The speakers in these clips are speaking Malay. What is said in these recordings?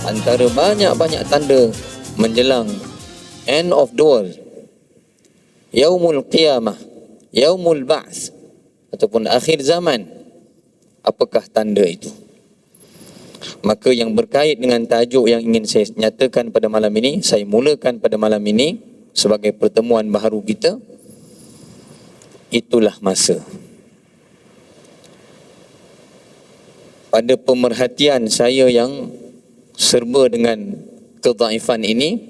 antara banyak-banyak tanda menjelang end of the world, yaumul qiyamah, yaumul ba'ts, ataupun akhir zaman, apakah tanda itu? Maka yang berkait dengan tajuk yang ingin saya nyatakan pada malam ini, saya mulakan pada malam ini sebagai pertemuan baharu kita, itulah masa. Pada pemerhatian saya yang serba dengan kedhaifan ini,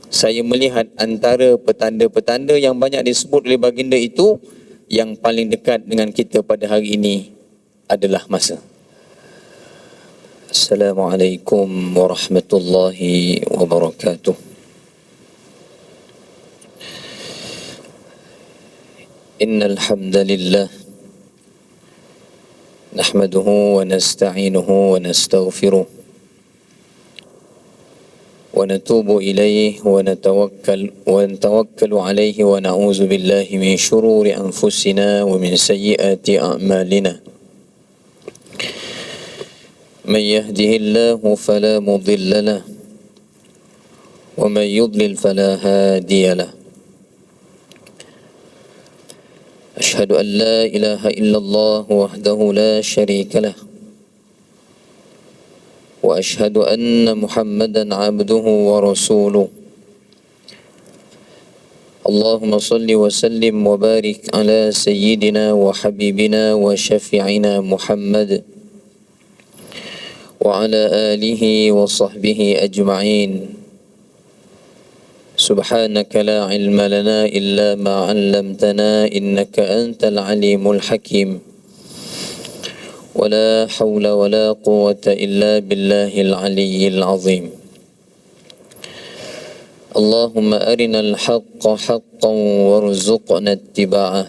saya melihat antara petanda-petanda yang banyak disebut oleh baginda itu, yang paling dekat dengan kita pada hari ini adalah masa. Assalamualaikum warahmatullahi wabarakatuh. Innal hamdalillah nahmaduhu wa nasta'inuhu wa nastaghfiruh wa natubu ilayhi wa natawakkalu alayhi wa na'udzu billahi min shururi anfusina wa min sayyiati a'malina. من يهده الله فلا مضل له ومن يضلل فلا هادي له. أشهد أن لا إله إلا الله وحده لا شريك له وأشهد أن محمدا عبده ورسوله. اللهم صل وسلم وبارك على سيدنا وحبيبنا وشفيعنا محمد وعلى آله وصحبه أجمعين. سبحانك لا علم لنا إلا ما علمتنا إنك أنت العليم الحكيم. ولا حول ولا قوة إلا بالله العلي العظيم. اللهم أرنا الحق حقا وارزقنا اتباعه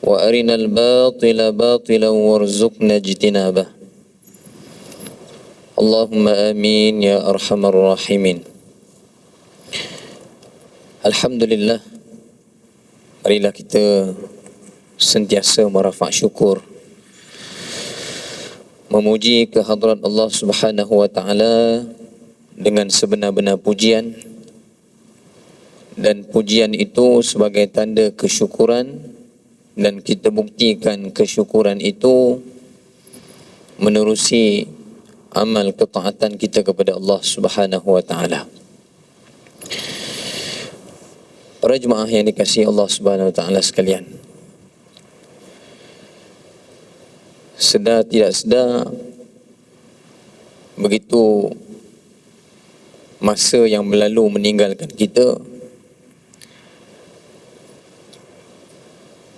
وأرنا الباطل باطلا وارزقنا اجتنابه. Allahumma amin ya arhamar rahimin. Alhamdulillah, marilah kita sentiasa merafak syukur, memuji kehadrat Allah Subhanahu wa taala dengan sebenar-benar pujian, dan pujian itu sebagai tanda kesyukuran, dan kita buktikan kesyukuran itu menerusi amal ketaatan kita kepada Allah Subhanahu wa taala. Para jemaah yang dikasihi Allah Subhanahu wa taala sekalian, sedar tidak sedar, begitu masa yang berlalu meninggalkan kita,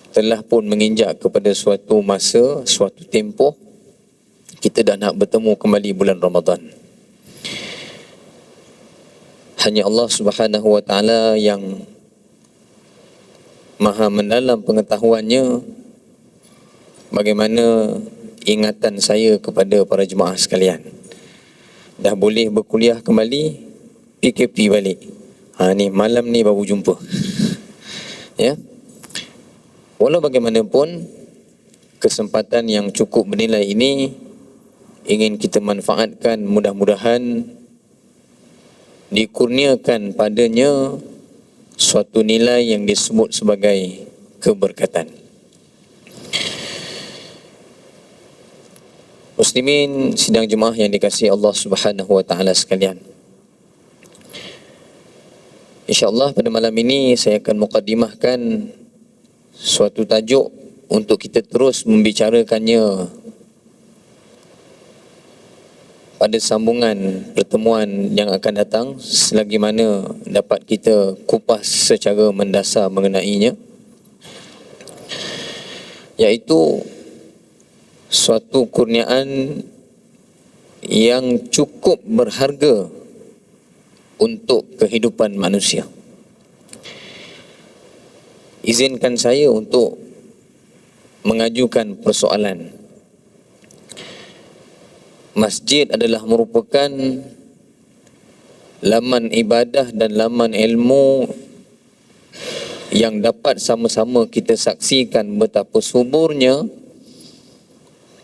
telah pun menginjak kepada suatu masa, suatu tempoh kita dah nak bertemu kembali bulan Ramadan. Hanya Allah Subhanahu wa taala yang maha mendalam pengetahuannya bagaimana ingatan saya kepada para jemaah sekalian. Dah boleh berkuliah kembali, PKP balik. Ni malam ni baru jumpa. Ya. Walau bagaimanapun, kesempatan yang cukup bernilai ini ingin kita manfaatkan, mudah-mudahan dikurniakan padanya suatu nilai yang disebut sebagai keberkatan. Muslimin sidang jemaah yang dikasihi Allah Subhanahu wa taala sekalian, InsyaAllah pada malam ini saya akan mukaddimahkan suatu tajuk untuk kita terus membicarakannya pada sambungan pertemuan yang akan datang, selagi mana dapat kita kupas secara mendasar mengenainya, iaitu suatu kurniaan yang cukup berharga untuk kehidupan manusia. Izinkan saya untuk mengajukan persoalan. Masjid adalah merupakan laman ibadah dan laman ilmu yang dapat sama-sama kita saksikan betapa suburnya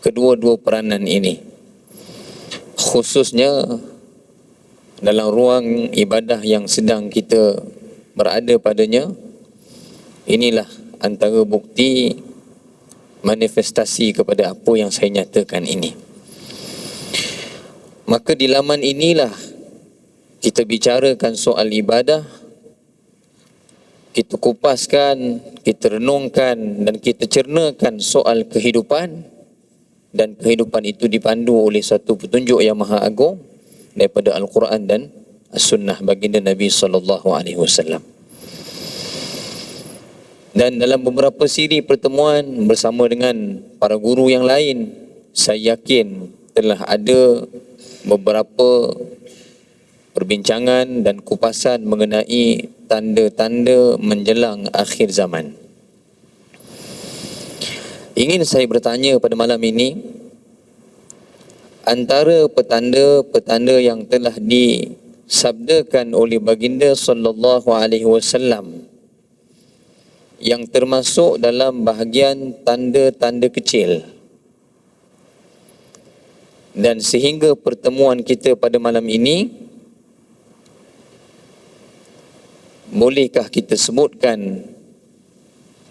kedua-dua peranan ini, khususnya dalam ruang ibadah yang sedang kita berada padanya. Inilah antara bukti manifestasi kepada apa yang saya nyatakan ini. Maka di laman inilah kita bicarakan soal ibadah, kita kupaskan, kita renungkan dan kita cernakan soal kehidupan, dan kehidupan itu dipandu oleh satu petunjuk yang maha agung daripada Al-Quran dan As-Sunnah baginda Nabi SAW. Dan dalam beberapa siri pertemuan bersama dengan para guru yang lain, saya yakin telah ada beberapa perbincangan dan kupasan mengenai tanda-tanda menjelang akhir zaman. Ingin saya bertanya pada malam ini, antara petanda-petanda yang telah disabdakan oleh baginda sallallahu alaihi wasallam yang termasuk dalam bahagian tanda-tanda kecil, dan sehingga pertemuan kita pada malam ini, bolehkah kita sebutkan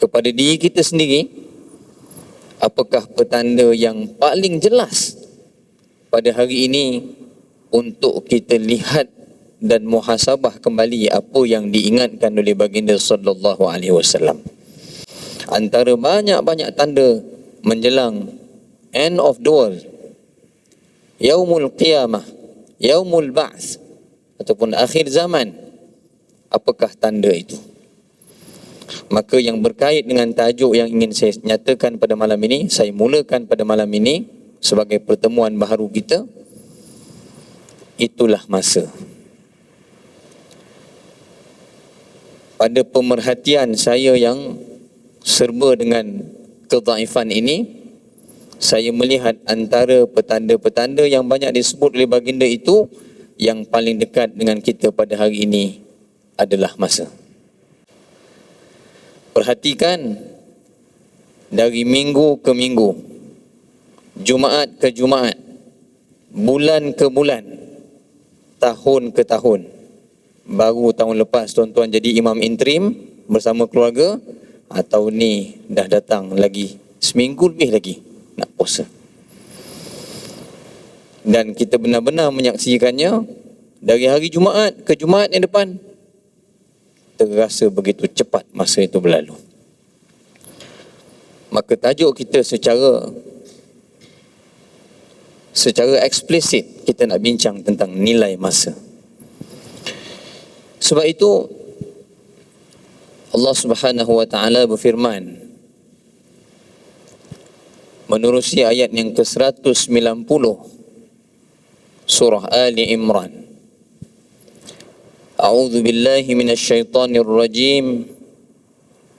kepada diri kita sendiri apakah petanda yang paling jelas pada hari ini untuk kita lihat dan muhasabah kembali apa yang diingatkan oleh baginda sallallahu alaihi wasallam. Antara banyak-banyak tanda menjelang end of the world, yaumul qiyamah, yaumul ba'ts, ataupun akhir zaman, apakah tanda itu? Maka yang berkait dengan tajuk yang ingin saya nyatakan pada malam ini, saya mulakan pada malam ini sebagai pertemuan baharu kita, itulah masa. Pada pemerhatian saya yang serba dengan kedhaifan ini, saya melihat antara petanda-petanda yang banyak disebut oleh baginda itu, yang paling dekat dengan kita pada hari ini adalah masa. Perhatikan, dari minggu ke minggu, Jumaat ke Jumaat, bulan ke bulan, tahun ke tahun. Baru tahun lepas tuan-tuan jadi imam interim bersama keluarga, atau ni dah datang lagi seminggu lebih lagi nak puasa. Dan kita benar-benar menyaksikannya dari hari Jumaat ke Jumaat yang depan. Terasa begitu cepat masa itu berlalu. Maka tajuk kita secara eksplisit kita nak bincang tentang nilai masa. Sebab itu Allah Subhanahu wa taala berfirman menerusi ayat yang ke-190 surah Ali Imran. A'udzu billahi minasyaitonir rajim.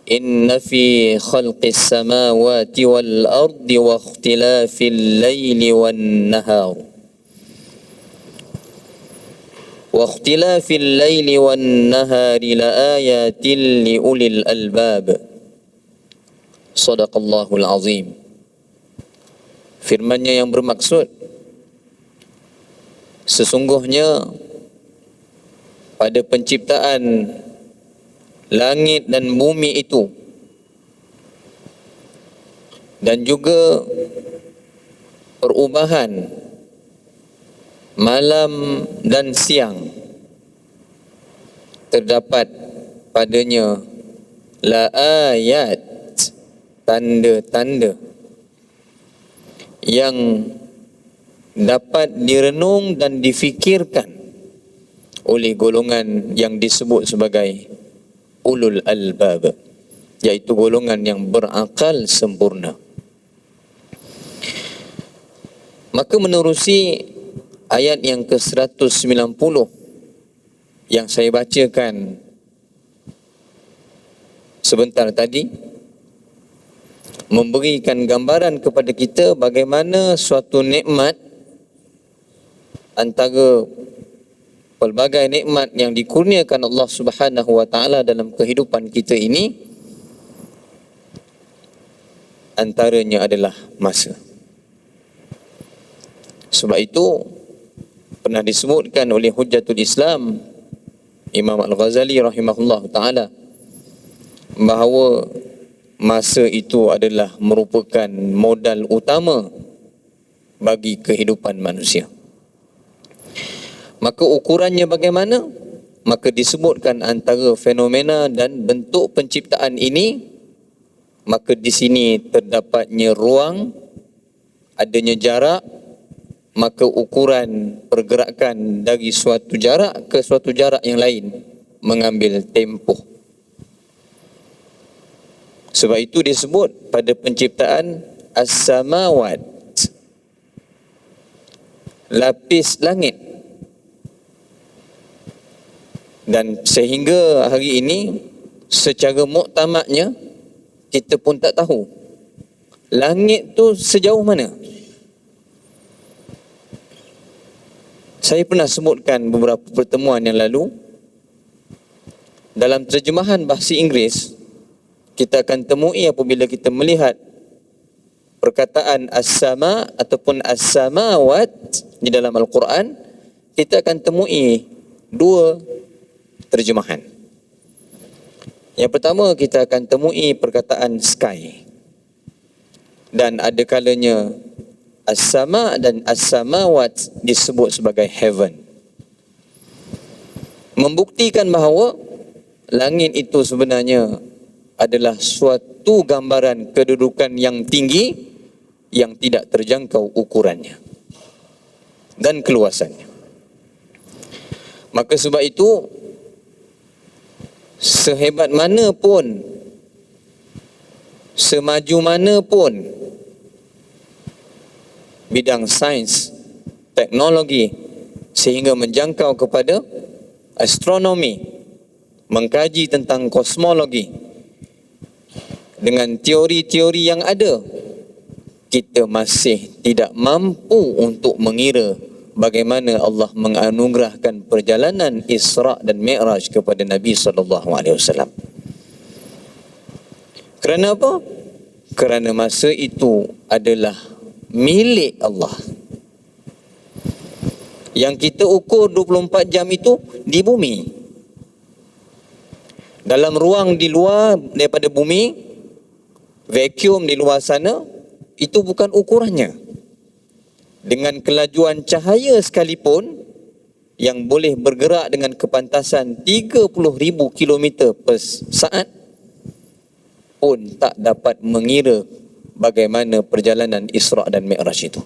Inna fi khalqis samawati wal ardi wa ikhtilafil laili wan nahar واختلاف الليل والنهار لآيات لأولي الألباب صدق الله العظيم. Firman-Nya yang bermaksud, sesungguhnya pada penciptaan langit dan bumi itu, dan juga perubahan malam dan siang, terdapat padanya la ayat, tanda-tanda yang dapat direnung dan difikirkan oleh golongan yang disebut sebagai ulul albab, iaitu golongan yang berakal sempurna. Maka menerusi ayat yang ke-190 yang saya bacakan sebentar tadi, memberikan gambaran kepada kita bagaimana suatu nikmat antara pelbagai nikmat yang dikurniakan Allah Subhanahu wa taala dalam kehidupan kita ini, antaranya adalah masa. Sebab itu pernah disebutkan oleh Hujjatul Islam Imam Al-Ghazali rahimahullah ta'ala bahawa masa itu adalah merupakan modal utama bagi kehidupan manusia. Maka ukurannya bagaimana? Maka disebutkan antara fenomena dan bentuk penciptaan ini, maka di sini terdapatnya ruang, adanya jarak, maka ukuran pergerakan dari suatu jarak ke suatu jarak yang lain mengambil tempoh. Sebab itu disebut pada penciptaan as-samawat, lapis langit. Dan sehingga hari ini secara muktamadnya kita pun tak tahu langit tu sejauh mana. Saya pernah sebutkan beberapa pertemuan yang lalu, dalam terjemahan bahasa Inggeris kita akan temui apabila kita melihat perkataan as-sama ataupun as-samawat di dalam Al-Quran, kita akan temui dua terjemahan. Yang pertama, kita akan temui perkataan sky, dan ada kalanya as-sama dan as-samawat disebut sebagai heaven, membuktikan bahawa langit itu sebenarnya adalah suatu gambaran kedudukan yang tinggi yang tidak terjangkau ukurannya dan keluasannya. Maka sebab itu, sehebat mana pun, semaju mana pun bidang sains, teknologi sehingga menjangkau kepada astronomi, mengkaji tentang kosmologi, dengan teori-teori yang ada, kita masih tidak mampu untuk mengira bagaimana Allah menganugerahkan perjalanan Isra' dan Mi'raj kepada Nabi SAW. Kerana apa? Kerana masa itu adalah milik Allah. Yang kita ukur 24 jam itu di bumi. Dalam ruang di luar daripada bumi, vacuum di luar sana, itu bukan ukurannya. Dengan kelajuan cahaya sekalipun yang boleh bergerak dengan kepantasan 30,000 km per saat pun tak dapat mengira bagaimana perjalanan Isra' dan Mi'raj itu.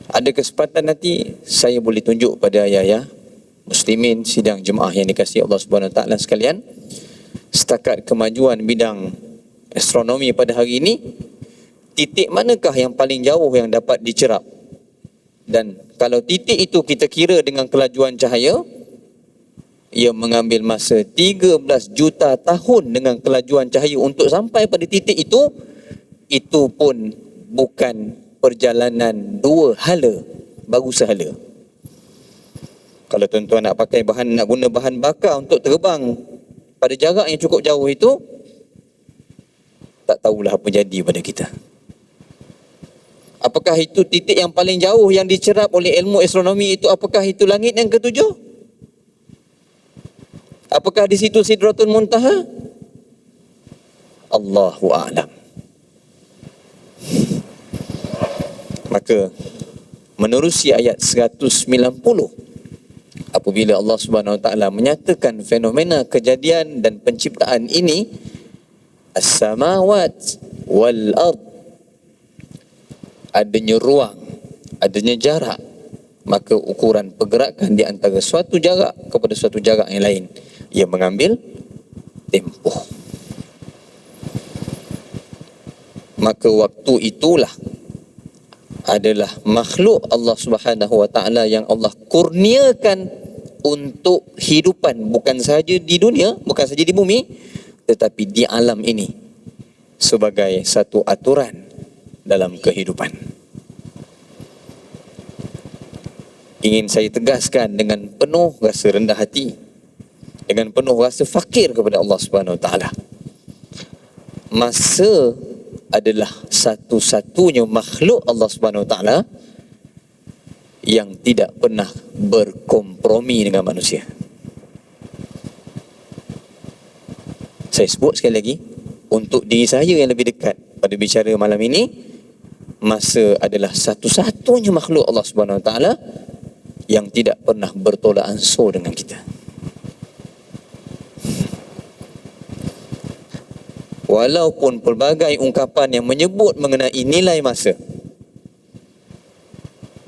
Ada kesempatan nanti saya boleh tunjuk pada ayah-ayah muslimin sidang jemaah yang dikasihi Allah Subhanahu Wa Taala sekalian, setakat kemajuan bidang astronomi pada hari ini, titik manakah yang paling jauh yang dapat dicerap. Dan kalau titik itu kita kira dengan kelajuan cahaya, ia mengambil masa 13 juta tahun dengan kelajuan cahaya untuk sampai pada titik itu pun bukan perjalanan dua hala, baru sehala. Kalau tuan-tuan nak guna bahan bakar untuk terbang pada jarak yang cukup jauh itu, tak tahulah apa jadi pada kita. Apakah itu titik yang paling jauh yang dicerap oleh ilmu astronomi itu? Apakah itu langit yang ketujuh? Apakah di situ Sidratul Muntaha? Allahu a'lam. Maka menerusi ayat 190, apabila Allah Subhanahu Wa Taala menyatakan fenomena kejadian dan penciptaan ini, as-samawat wal ard, adanya ruang, adanya jarak, maka ukuran pergerakan di antara suatu jarak kepada suatu jarak yang lain, ia mengambil tempoh. Maka waktu itulah adalah makhluk Allah Subhanahu Wa Taala yang Allah kurniakan untuk hidupan, bukan sahaja di dunia, bukan sahaja di bumi, tetapi di alam ini sebagai satu aturan dalam kehidupan. Ingin saya tegaskan dengan penuh rasa rendah hati, dengan penuh rasa fakir kepada Allah Subhanahu Wa Taala. Masa adalah satu-satunya makhluk Allah Subhanahu Wa Taala yang tidak pernah berkompromi dengan manusia. Saya sebut sekali lagi, untuk diri saya yang lebih dekat pada bicara malam ini, masa adalah satu-satunya makhluk Allah Subhanahu Wa Taala yang tidak pernah bertolak ansur dengan kita. Walaupun pelbagai ungkapan yang menyebut mengenai nilai masa,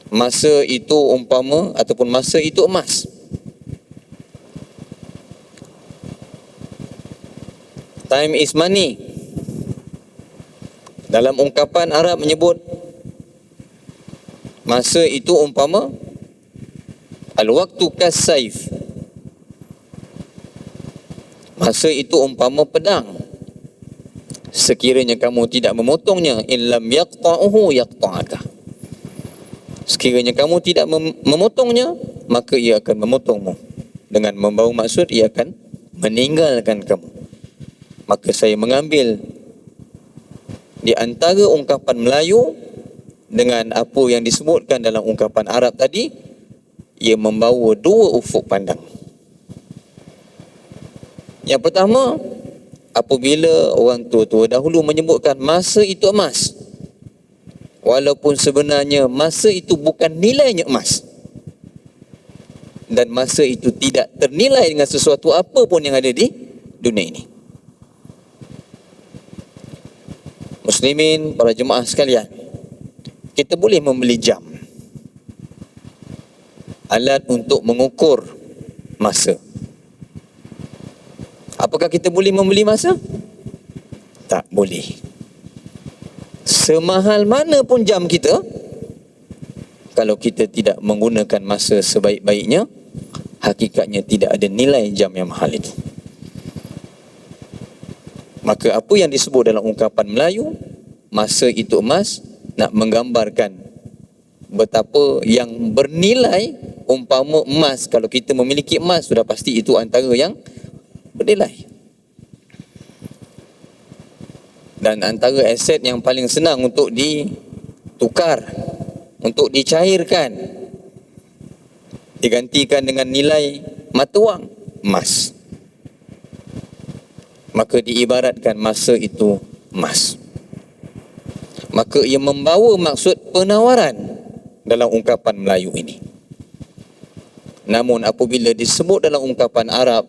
masa itu umpama ataupun masa itu emas, time is money. Dalam ungkapan Arab menyebut masa itu umpama al-waqtu kas-saif, masa itu umpama pedang. Sekiranya kamu tidak memotongnya, illam yaqta'uhu yaqta'aka. Sekiranya kamu tidak memotongnya, maka ia akan memotongmu. Dengan membawa maksud ia akan meninggalkan kamu. Maka saya mengambil di antara ungkapan Melayu dengan apa yang disebutkan dalam ungkapan Arab tadi, ia membawa dua ufuk pandang. Yang pertama, apabila orang tua-tua dahulu menyebutkan masa itu emas, walaupun sebenarnya masa itu bukan nilainya emas, dan masa itu tidak ternilai dengan sesuatu apa pun yang ada di dunia ini. Muslimin, para jemaah sekalian, kita boleh membeli jam, alat untuk mengukur masa. Apakah kita boleh membeli masa? Tak boleh. Semahal mana pun jam kita, kalau kita tidak menggunakan masa sebaik-baiknya, hakikatnya tidak ada nilai jam yang mahal itu. Maka apa yang disebut dalam ungkapan Melayu, masa itu emas, nak menggambarkan betapa yang bernilai. Umpama emas, kalau kita memiliki emas, sudah pasti itu antara yang bernilai. Dan antara aset yang paling senang untuk ditukar, untuk dicairkan, digantikan dengan nilai mata wang, emas. Maka diibaratkan masa itu emas. Maka ia membawa maksud penawaran dalam ungkapan Melayu ini. Namun apabila disebut dalam ungkapan Arab,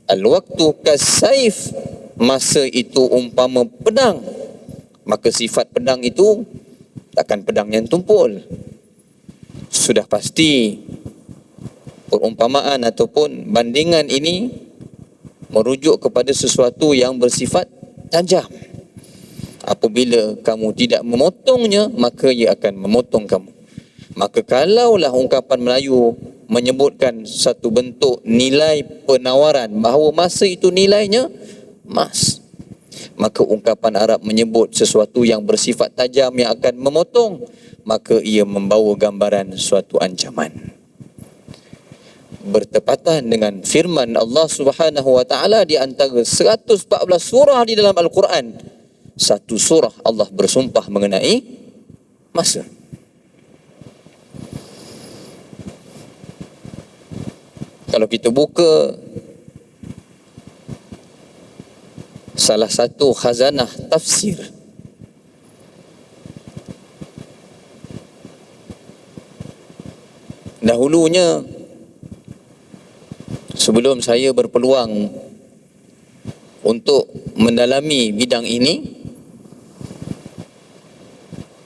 al-waqtu kas-saif, masa itu umpama pedang, maka sifat pedang itu takkan pedang yang tumpul. Sudah pasti perumpamaan ataupun bandingan ini merujuk kepada sesuatu yang bersifat tajam. Apabila kamu tidak memotongnya, maka ia akan memotong kamu. Maka kalaulah ungkapan Melayu menyebutkan satu bentuk nilai penawaran bahawa masa itu nilainya emas, maka ungkapan Arab menyebut sesuatu yang bersifat tajam yang akan memotong, maka ia membawa gambaran suatu ancaman. Bertepatan dengan firman Allah Subhanahu wa taala di antara 114 surah di dalam Al-Quran, satu surah Allah bersumpah mengenai masa. Kalau kita buka salah satu khazanah tafsir, dahulunya sebelum saya berpeluang untuk mendalami bidang ini,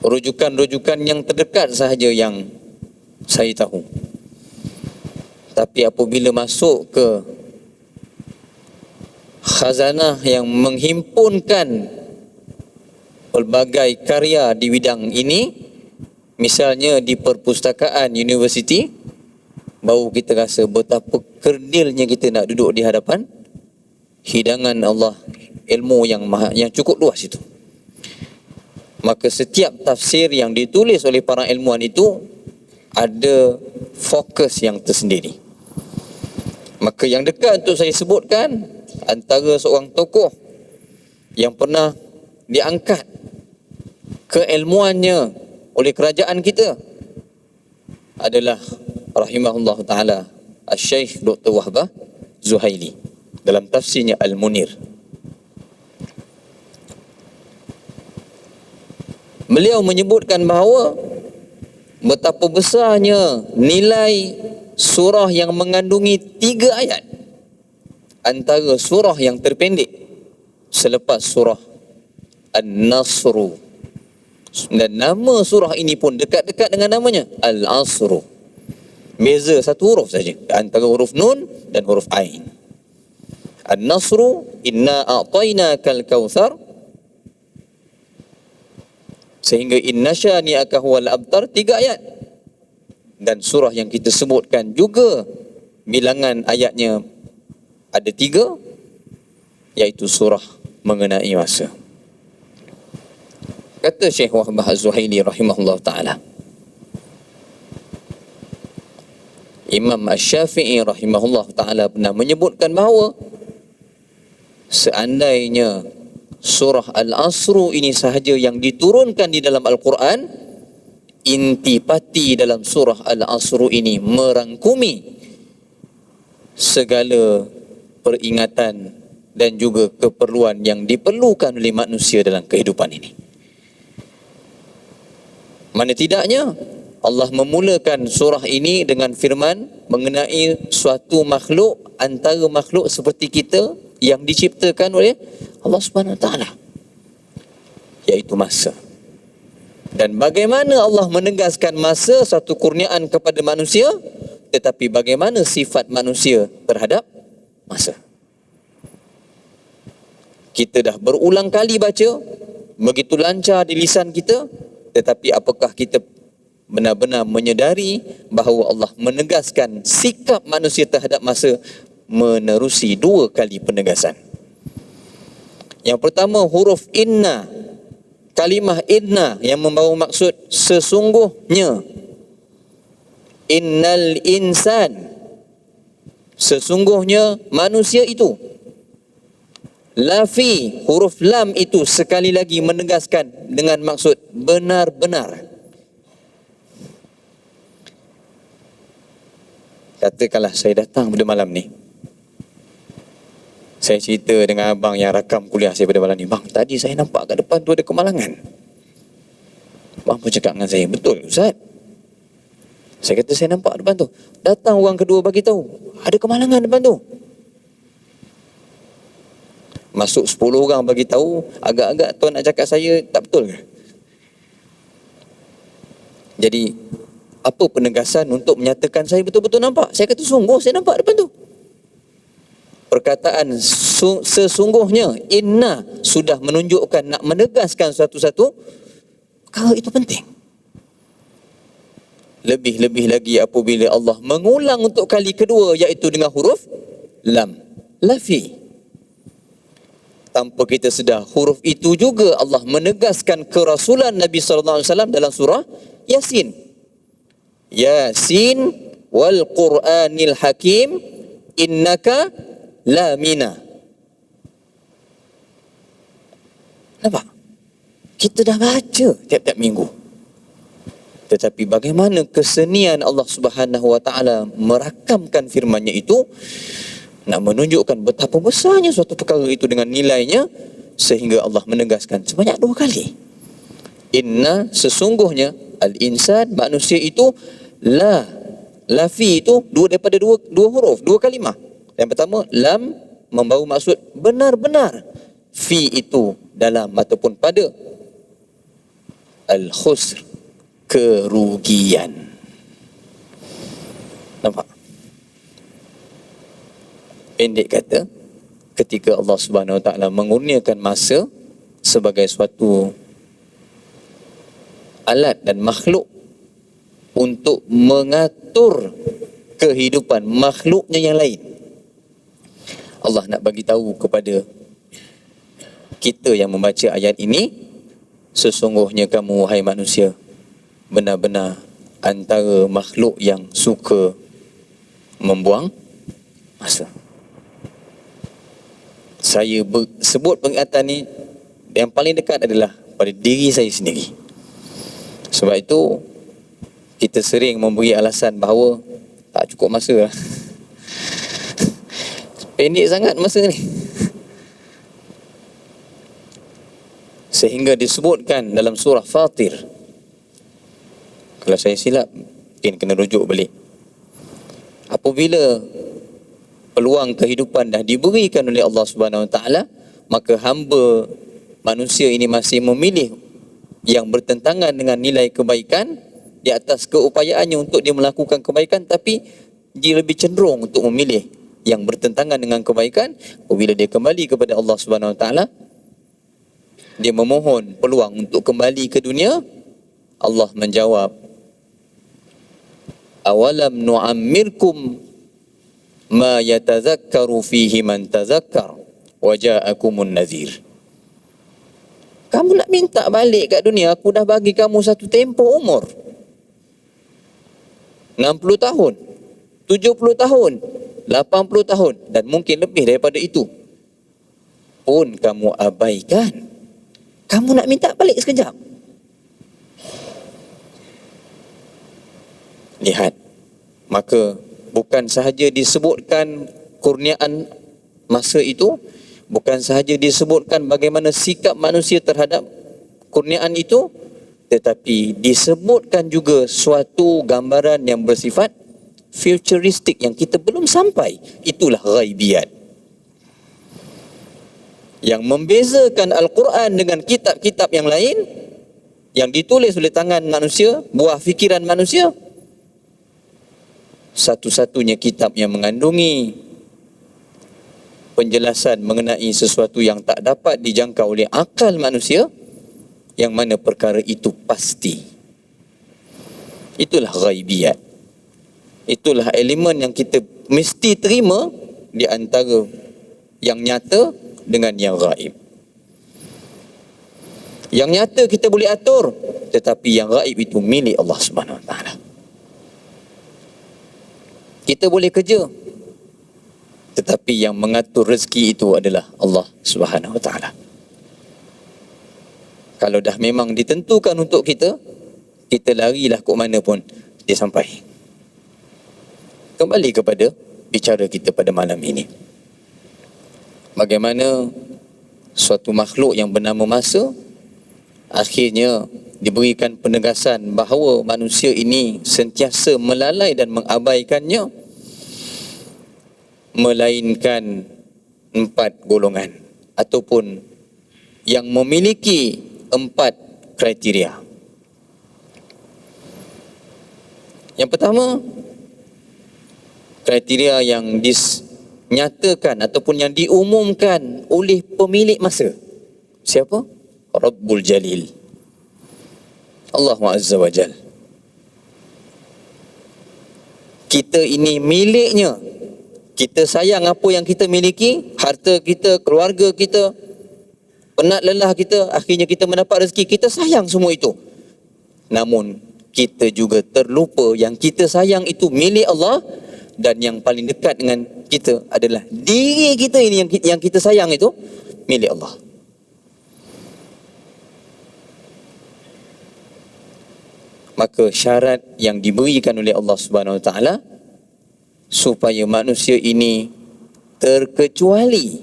rujukan-rujukan yang terdekat sahaja yang saya tahu. Tapi apabila masuk ke khazanah yang menghimpunkan pelbagai karya di bidang ini, misalnya di perpustakaan universiti, baru kita rasa betapa kerdilnya kita nak duduk di hadapan hidangan Allah, ilmu yang cukup luas itu. Maka setiap tafsir yang ditulis oleh para ilmuwan itu ada fokus yang tersendiri. Maka yang dekat untuk saya sebutkan, antara seorang tokoh yang pernah diangkat keilmuannya oleh kerajaan kita, adalah rahimahullah ta'ala Al-Syeikh Dr. Wahbah Zuhaili dalam tafsirnya Al-Munir. Beliau menyebutkan bahawa betapa besarnya nilai surah yang mengandungi 3 ayat antara surah yang terpendek selepas surah An-Nasru. Dan nama surah ini pun dekat-dekat dengan namanya, Al-Asru. Beza satu huruf saja antara huruf Nun dan huruf Ain. An-Nasru, inna a'tainakal kautsar, sehingga inna syani'aka huwal abtar, 3 ayat. Dan surah yang kita sebutkan juga bilangan ayatnya ada 3, iaitu surah mengenai masa. Kata Syekh Wahbah Az-Zuhaili rahimahullah ta'ala, Imam Asy-Syafi'i rahimahullah ta'ala pernah menyebutkan bahawa seandainya surah Al-Asru ini sahaja yang diturunkan di dalam Al-Quran, intipati dalam surah Al-Asru ini merangkumi segala peringatan dan juga keperluan yang diperlukan oleh manusia dalam kehidupan ini. Mana tidaknya Allah memulakan surah ini dengan firman mengenai suatu makhluk antara makhluk seperti kita yang diciptakan oleh Allah Subhanahu Wa Taala, iaitu masa. Dan bagaimana Allah menegaskan masa, satu kurniaan kepada manusia, tetapi bagaimana sifat manusia terhadap masa. Kita dah berulang kali baca, begitu lancar di lisan kita, tetapi apakah kita benar-benar menyedari bahawa Allah menegaskan sikap manusia terhadap masa menerusi 2 kali penegasan. Yang pertama, huruf inna, kalimah inna yang membawa maksud sesungguhnya. Innal insan, sesungguhnya manusia itu. Lafi, huruf lam itu sekali lagi menegaskan dengan maksud benar-benar. Katakanlah saya datang pada malam ni, saya cerita dengan abang yang rakam kuliah saya pada malam ni, bang, tadi saya nampak kat depan tu ada kemalangan. Bang pun cakap dengan saya, betul Ustaz? Saya kata saya nampak depan tu. Datang orang kedua bagi tahu, ada kemalangan depan tu. Masuk 10 orang bagi tahu, agak-agak tuan nak cakap saya tak betul ke? Jadi apa penegasan untuk menyatakan saya betul-betul nampak? Saya kata sungguh saya nampak depan tu. Perkataan sesungguhnya, inna, sudah menunjukkan nak menegaskan satu-satu perkara itu penting. Lebih-lebih lagi apabila Allah mengulang untuk kali kedua, iaitu dengan huruf lam, lafi. Tanpa kita sedar, huruf itu juga Allah menegaskan kerasulan Nabi sallallahu alaihi wasallam dalam surah Yasin. Yasin wal Qur'anil Hakim innaka lamina. Nampak? Kita dah baca tiap-tiap minggu. Tetapi bagaimana kesenian Allah Subhanahu Wa Taala merakamkan firman-Nya itu, nak menunjukkan betapa besarnya suatu perkara itu dengan nilainya, sehingga Allah menegaskan sebanyak 2 kali. Inna, sesungguhnya, al-insan, manusia itu, la, lafi itu daripada dua huruf, 2 kalimah. Yang pertama, lam membawa maksud benar-benar. Fi itu dalam ataupun pada. Al-khusr, kerugian. Nampak? Pendek kata, ketika Allah Subhanahu Wa Taala mengurniakan masa sebagai suatu alat dan makhluk untuk mengatur kehidupan makhluknya yang lain, Allah nak bagi tahu kepada kita yang membaca ayat ini, sesungguhnya kamu wahai manusia benar-benar antara makhluk yang suka membuang masa. Saya sebut peringatan ni yang paling dekat adalah pada diri saya sendiri. Sebab itu kita kita sering memberi alasan bahawa tak cukup masa lah. Pendek sangat masa ni. Sehingga disebutkan dalam surah Fatir, kalau saya silap mungkin kena rujuk balik, apabila peluang kehidupan dah diberikan oleh Allah Subhanahu Wa Taala, maka hamba manusia ini masih memilih yang bertentangan dengan nilai kebaikan di atas keupayaannya untuk dia melakukan kebaikan, tapi dia lebih cenderung untuk memilih yang bertentangan dengan kebaikan. Apabila dia kembali kepada Allah Subhanahu Wa Taala, dia memohon peluang untuk kembali ke dunia, Allah menjawab, awalam nu'ammirkum ma yatazakkaru fihi man tazakkar wa ja'akumun nazir. Kamu nak minta balik kat dunia, aku dah bagi kamu satu tempoh umur 60 tahun, 70 tahun, 80 tahun, dan mungkin lebih daripada itu pun kamu abaikan. Kamu nak minta balik sekejap. Lihat, maka bukan sahaja disebutkan kurniaan masa itu, bukan sahaja disebutkan bagaimana sikap manusia terhadap kurniaan itu, tetapi disebutkan juga suatu gambaran yang bersifat futuristik yang kita belum sampai. Itulah ghaibiyat. Yang membezakan Al-Quran dengan kitab-kitab yang lain yang ditulis oleh tangan manusia, buah fikiran manusia, satu-satunya kitab yang mengandungi penjelasan mengenai sesuatu yang tak dapat dijangkau oleh akal manusia, yang mana perkara itu pasti. Itulah ghaibiyat. Itulah elemen yang kita mesti terima di antara yang nyata dengan yang gaib. Yang nyata kita boleh atur, tetapi yang gaib itu milik Allah Subhanahu Wa Taala. Kita boleh kerja, tetapi yang mengatur rezeki itu adalah Allah Subhanahu Wa Taala. Kalau dah memang ditentukan untuk kita, kita larilah ke mana pun dia sampai. Kembali kepada bicara kita pada malam ini. Bagaimana suatu makhluk yang bernama masa akhirnya diberikan penegasan bahawa manusia ini sentiasa melalai dan mengabaikannya, melainkan 4 golongan ataupun yang memiliki 4 kriteria. Yang pertama, kriteria yang dinyatakan ataupun yang diumumkan oleh pemilik masa. Siapa? Rabbul Jalil, Allah Azza wa Jal. Kita ini miliknya. Kita sayang apa yang kita miliki, harta kita, keluarga kita, penat lelah kita, akhirnya kita mendapat rezeki, kita sayang semua itu. Namun kita juga terlupa yang kita sayang itu milik Allah, dan yang paling dekat dengan kita adalah diri kita ini, yang kita sayang itu milik Allah. Maka syarat yang diberikan oleh Allah Subhanahu Wa Taala supaya manusia ini terkecuali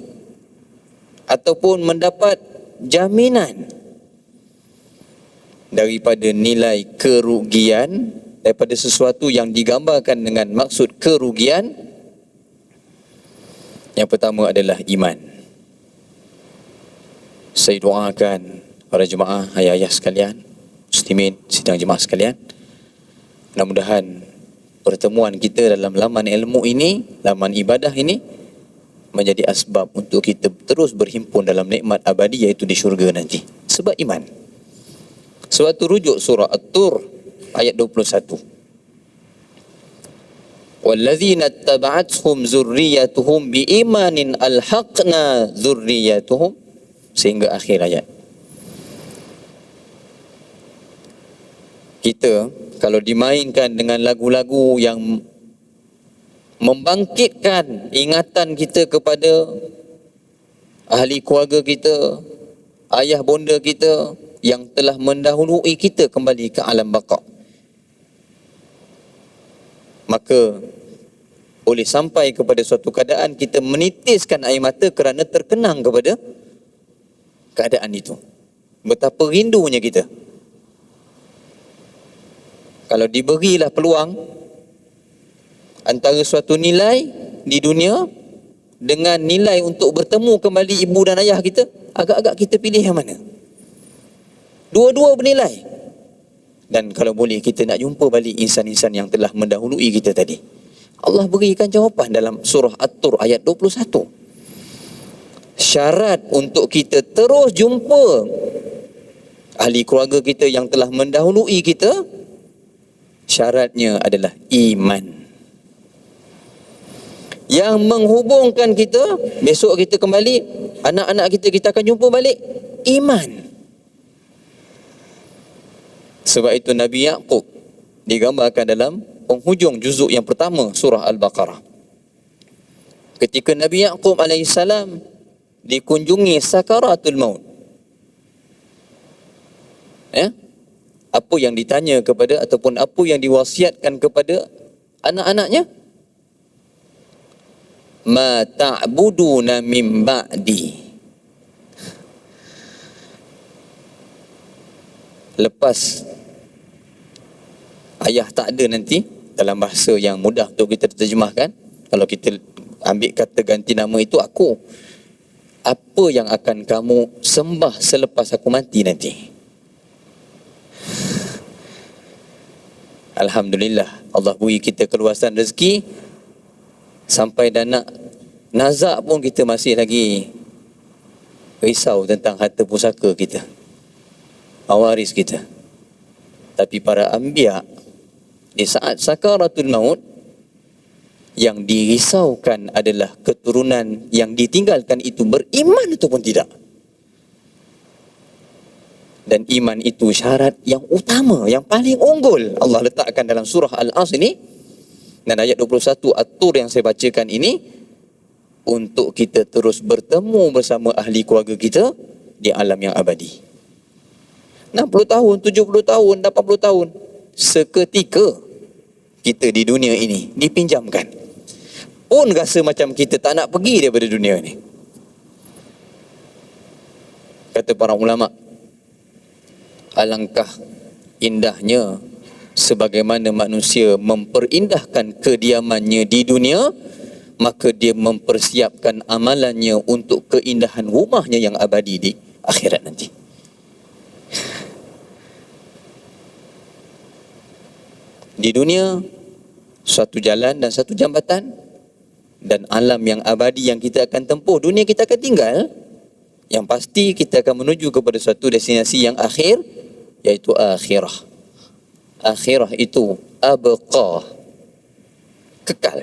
ataupun mendapat jaminan daripada nilai kerugian, daripada sesuatu yang digambarkan dengan maksud kerugian, yang pertama adalah iman. Saya doakan para jemaah, ayah-ayah sekalian, muslimin, sidang jemaah sekalian, mudah-mudahan pertemuan kita dalam laman ilmu ini, laman ibadah ini, menjadi asbab untuk kita terus berhimpun dalam nikmat abadi, iaitu di syurga nanti. Sebab iman. Sebab itu rujuk surah At-Tur ayat 21. Wallazina taba'athum zurriyatuhum biimanin alhaqna zurriyatuhum, sehingga akhir ayat. Kita kalau dimainkan dengan lagu-lagu yang membangkitkan ingatan kita kepada ahli keluarga kita, ayah bonda kita yang telah mendahului kita kembali ke alam baqa', maka boleh sampai kepada suatu keadaan kita menitiskan air mata kerana terkenang kepada keadaan itu. Betapa rindunya kita. Kalau diberilah peluang antara suatu nilai di dunia dengan nilai untuk bertemu kembali ibu dan ayah kita, agak-agak kita pilih yang mana? Dua-dua bernilai. Dan kalau boleh kita nak jumpa balik insan-insan yang telah mendahului kita tadi. Allah berikan jawapan dalam surah At-Tur ayat 21. Syarat untuk kita terus jumpa ahli keluarga kita yang telah mendahului kita, syaratnya adalah iman. Yang menghubungkan kita, besok kita kembali, anak-anak kita akan jumpa balik, iman. Sebab itu Nabi Yaqub digambarkan dalam penghujung juzuk yang pertama surah Al-Baqarah. Ketika Nabi Yaqub alaihissalam dikunjungi sakaratul maut, apa yang ditanya kepada ataupun apa yang diwasiatkan kepada anak-anaknya? Ma ta'buduna min ba'di. Lepas ayah tak ada nanti, dalam bahasa yang mudah untuk kita terjemahkan, kalau kita ambil kata ganti nama itu aku, apa yang akan kamu sembah selepas aku mati nanti? Alhamdulillah, Allah beri kita keluasan rezeki, sampai dah nak nazak pun kita masih lagi risau tentang harta pusaka kita, waris kita. Tapi para anbiya di saat sakaratul maut, yang dirisaukan adalah keturunan yang ditinggalkan itu beriman ataupun tidak. Dan iman itu syarat yang utama, yang paling unggul Allah letakkan dalam surah Al-As ini. Dan ayat 21 At-Tur yang saya bacakan ini, untuk kita terus bertemu bersama ahli keluarga kita di alam yang abadi. 60 tahun, 70 tahun, 80 tahun, seketika kita di dunia ini dipinjamkan. Pun rasa macam kita tak nak pergi daripada dunia ini. Kata para ulama, alangkah indahnya sebagaimana manusia memperindahkan kediamannya di dunia, maka dia mempersiapkan amalannya untuk keindahan rumahnya yang abadi di akhirat nanti. Di dunia, suatu jalan dan satu jambatan, dan alam yang abadi yang kita akan tempuh, dunia kita akan tinggal. Yang pasti kita akan menuju kepada suatu destinasi yang akhir, iaitu akhirah. Akhirah itu abqa, kekal.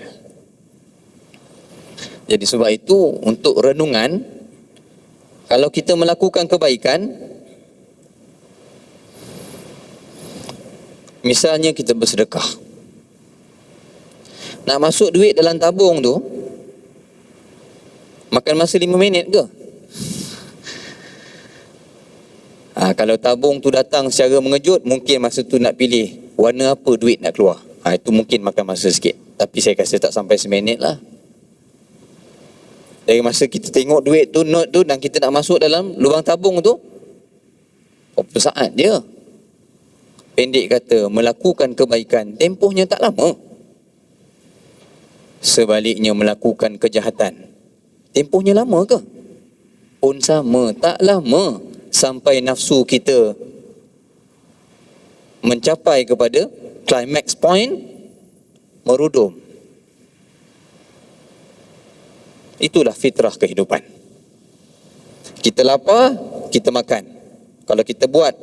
Jadi sebab itu untuk renungan, kalau kita melakukan kebaikan, misalnya kita bersedekah, nak masuk duit dalam tabung tu makan masa 5 minit ke? Kalau tabung tu datang secara mengejut, mungkin masa tu nak pilih warna apa duit nak keluar. Itu mungkin makan masa sikit. Tapi saya rasa tak sampai seminit lah. Dari masa kita tengok duit tu, note tu, dan kita nak masuk dalam lubang tabung tu, berapa saat dia? Pendek kata, melakukan kebaikan tempohnya tak lama. Sebaliknya melakukan kejahatan, tempohnya lama ke? Pun sama, tak lama sampai nafsu kita mencapai kepada climax point, merudum. Itulah fitrah kehidupan. Kita lapar, kita makan. Kalau kita buat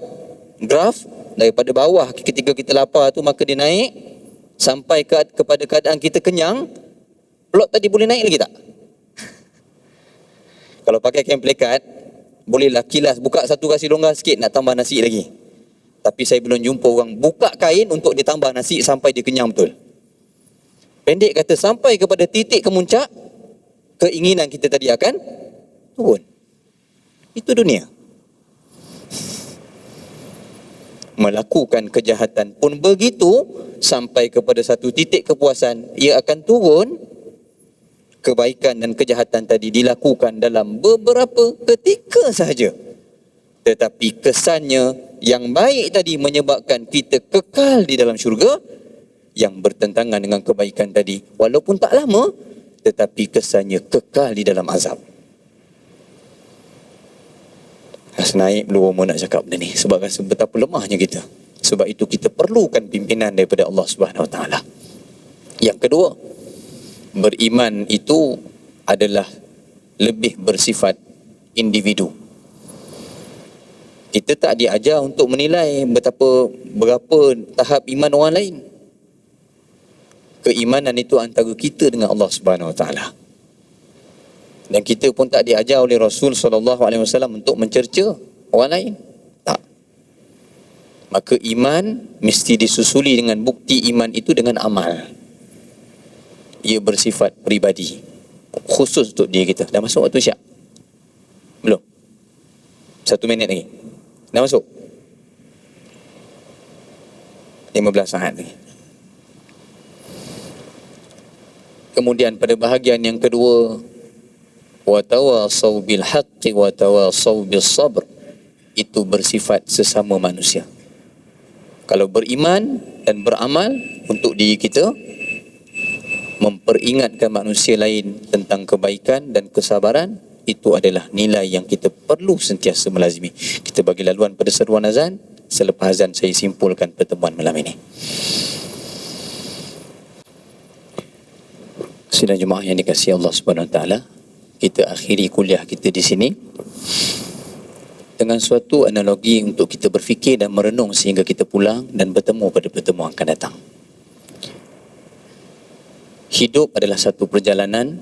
graf daripada bawah ketika kita lapar tu, maka dia naik sampai kepada keadaan kita kenyang. Plot tadi boleh naik lagi tak? Kalau pakai kain plekat, bolehlah kilas buka satu kasi longgar sikit nak tambah nasi lagi. Tapi saya belum jumpa orang buka kain untuk ditambah nasi sampai dia kenyang betul. Pendek kata, sampai kepada titik kemuncak, keinginan kita tadi akan turun. Itu dunia. melakukan kejahatan pun begitu, sampai kepada satu titik kepuasan ia akan turun. Kebaikan dan kejahatan tadi dilakukan dalam beberapa ketika sahaja, tetapi kesannya yang baik tadi menyebabkan kita kekal di dalam syurga. Yang bertentangan dengan kebaikan tadi, walaupun tak lama, tetapi kesannya kekal di dalam azab. Naik belum mau nak cakap benda ni, sebab rasa betapa lemahnya kita. Sebab itu kita perlukan pimpinan daripada Allah Subhanahu Wa Taala. Yang kedua, beriman itu adalah lebih bersifat individu. Kita tak diajar untuk menilai berapa tahap iman orang lain. Keimanan itu antara kita dengan Allah Subhanahu Wa Taala. Dan kita pun tak diajar oleh Rasul SAW untuk mencerca orang lain. Tak. Maka iman mesti disusuli dengan bukti iman itu dengan amal. Ia bersifat peribadi, khusus untuk diri kita. Dah masuk waktu syak? Belum? 1 minit lagi. Dah masuk? 15 saat lagi. Kemudian pada bahagian yang kedua, wa tawasaw bil haqqi wa tawasaw bis sabr, itu bersifat sesama manusia. Kalau beriman dan beramal untuk diri kita, memperingatkan manusia lain tentang kebaikan dan kesabaran, itu adalah nilai yang kita perlu sentiasa melazimi. Kita bagi laluan pada seruan azan. Selepas azan saya simpulkan pertemuan malam ini. Sidang jemaah yang dikasihi Allah Subhanahu Wa Taala, kita akhiri kuliah kita di sini dengan suatu analogi untuk kita berfikir dan merenung sehingga kita pulang dan bertemu pada pertemuan akan datang. Hidup adalah satu perjalanan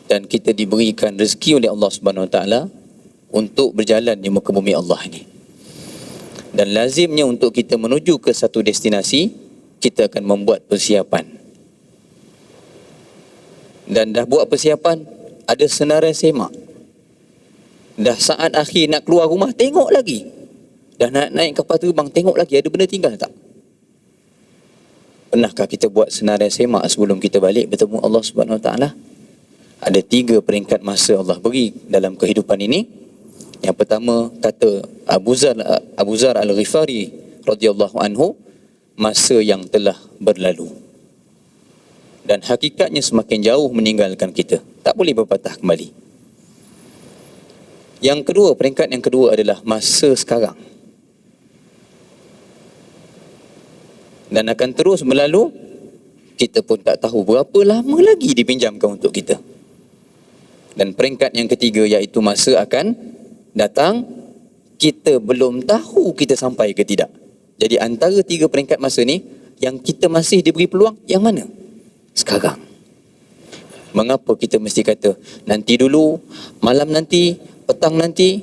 dan kita diberikan rezeki oleh Allah Subhanahu Wa Taala untuk berjalan di muka bumi Allah ini. Dan lazimnya untuk kita menuju ke satu destinasi, kita akan membuat persiapan. Dan dah buat persiapan, ada senarai semak. Dah saat akhir nak keluar rumah, tengok lagi. Dah nak naik kapal terbang, tengok lagi ada benda tinggal tak? Pernahkah kita buat senarai semak sebelum kita balik bertemu Allah Subhanahu Wa Taala? Ada 3 peringkat masa Allah beri dalam kehidupan ini. Yang pertama, kata Abu Zar Al-Ghifari radhiyallahu anhu, masa yang telah berlalu. Dan hakikatnya semakin jauh meninggalkan kita, tak boleh berpatah kembali. Yang kedua, peringkat yang kedua adalah masa sekarang. Dan akan terus berlalu, kita pun tak tahu berapa lama lagi dipinjamkan untuk kita. Dan peringkat yang ketiga, iaitu masa akan datang, kita belum tahu kita sampai ke tidak. Jadi antara 3 peringkat masa ni, yang kita masih diberi peluang, yang mana? Sekarang. Mengapa kita mesti kata nanti dulu, malam nanti, petang nanti?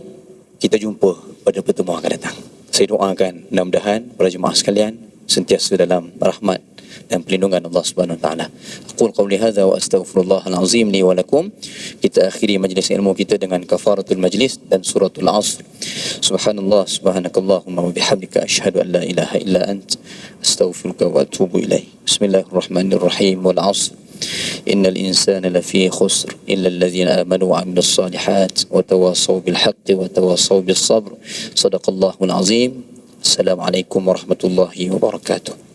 Kita jumpa pada pertemuan akan datang. Saya doakan mudah-mudahan para jemaah sekalian sentiasa dalam rahmat dan perlindungan Allah Subhanahu Wa Taala. Aqul qawli hadza wa astaghfirullahal azim li wa lakum. Kita akhiri majlis ilmu kita dengan kafaratul majlis dan suratul Asr. Subhanallah subhanakallahumma wa bihamdika asyhadu an la ilaha illa ant astaghfiruka wa atubu ilaik. Bismillahirrahmanirrahim. Wal 'asr. Innal insana lafi khusr illa alladhina amanu wa 'amilus solihat wa tawasaw bil haqqi wa tawasaw bis sabr. Shadaqallahul azim. Assalamualaikum warahmatullahi wabarakatuh.